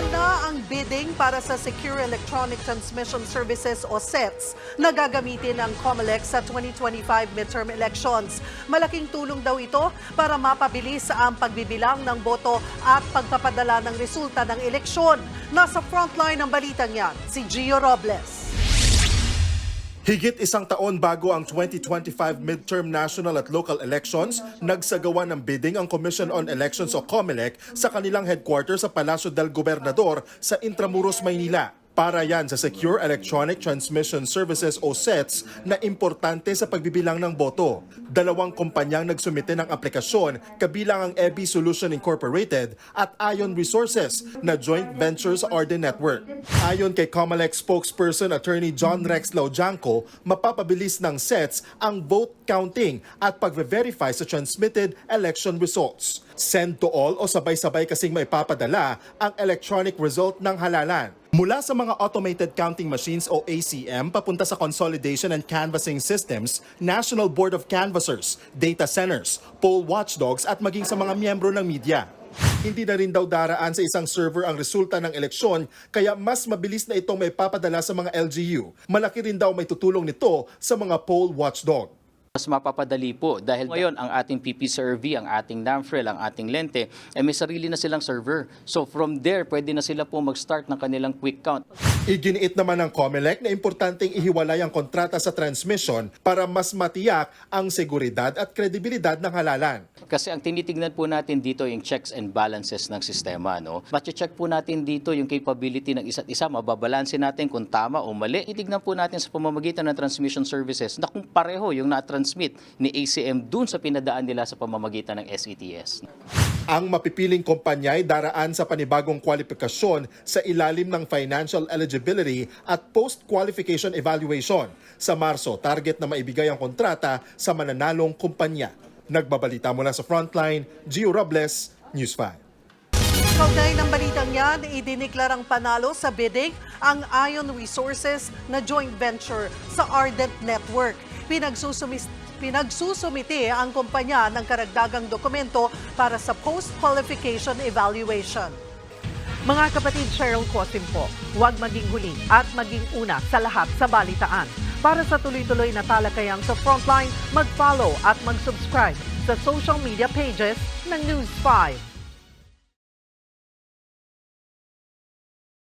Nagsimula na ang bidding para sa Secure Electronic Transmission Services o SETS na gagamitin ng COMELEC sa 2025 midterm elections. Malaking tulong daw ito para mapabilis ang pagbibilang ng boto at pagpapadala ng resulta ng eleksyon. Nasa frontline ng balitang yan, si Gio Robles. Higit isang taon bago ang 2025 midterm national at local elections, nagsagawa ng bidding ang Commission on Elections o COMELEC sa kanilang headquarters sa Palacio del Gobernador sa Intramuros, Maynila. Para yan sa Secure Electronic Transmission Services o SETS na importante sa pagbibilang ng boto. Dalawang kumpanyang nagsumite ng aplikasyon kabilang ang EBI Solution Incorporated at Ion Resources na joint venture sa Arden Network. Ayon kay COMELEC spokesperson Attorney John Rex Laujanco, mapapabilis ng SETS ang vote counting at pag-verify sa transmitted election results. Send to all o sabay-sabay kasing maipapadala ang electronic result ng halalan. Mula sa mga automated counting machines o ACM papunta sa consolidation and canvassing systems, National Board of Canvassers, data centers, poll watchdogs at maging sa mga miyembro ng media. Hindi na rin daw daraan sa isang server ang resulta ng eleksyon kaya mas mabilis na itong may papadala sa mga LGU. Malaki rin daw may tutulong nito sa mga poll watchdog. Mas mapapadali po dahil ngayon ang ating PPServy, ang ating NAMFREL, ang ating Lente, may sarili na silang server. So from there, pwede na sila po mag-start ng kanilang quick count. Iginiit naman ng COMELEC na importanteng ihiwalay ang kontrata sa transmission para mas matiyak ang seguridad at kredibilidad ng halalan. Kasi ang tinitignan po natin dito yung checks and balances ng sistema. No? Mache-check po natin dito yung capability ng isa't isa, mababalansin natin kung tama o mali. Itignan po natin sa pamamagitan ng transmission services na kung pareho yung na-transmit ni ACM dun sa pinadaan nila sa pamamagitan ng SETS. Ang mapipiling kumpanya ay daraan sa panibagong kwalifikasyon sa ilalim ng financial eligibility at post-qualification evaluation. Sa Marso, target na maibigay ang kontrata sa mananalong kumpanya. Nagbabalita mula sa Frontline, Gio Robles, News 5. Kaugnay ng balitang yan, idiniklarang panalo sa bidding ang Ion Resources na joint venture sa Ardent Network. Pinagsusumite ang kumpanya ng karagdagang dokumento para sa post-qualification evaluation. Mga kapatid, Cheryl Cosim po, huwag maging huli at maging una sa lahat sa balitaan. Para sa tuloy-tuloy na talakayang sa Frontline, mag-follow at mag-subscribe sa social media pages ng News 5.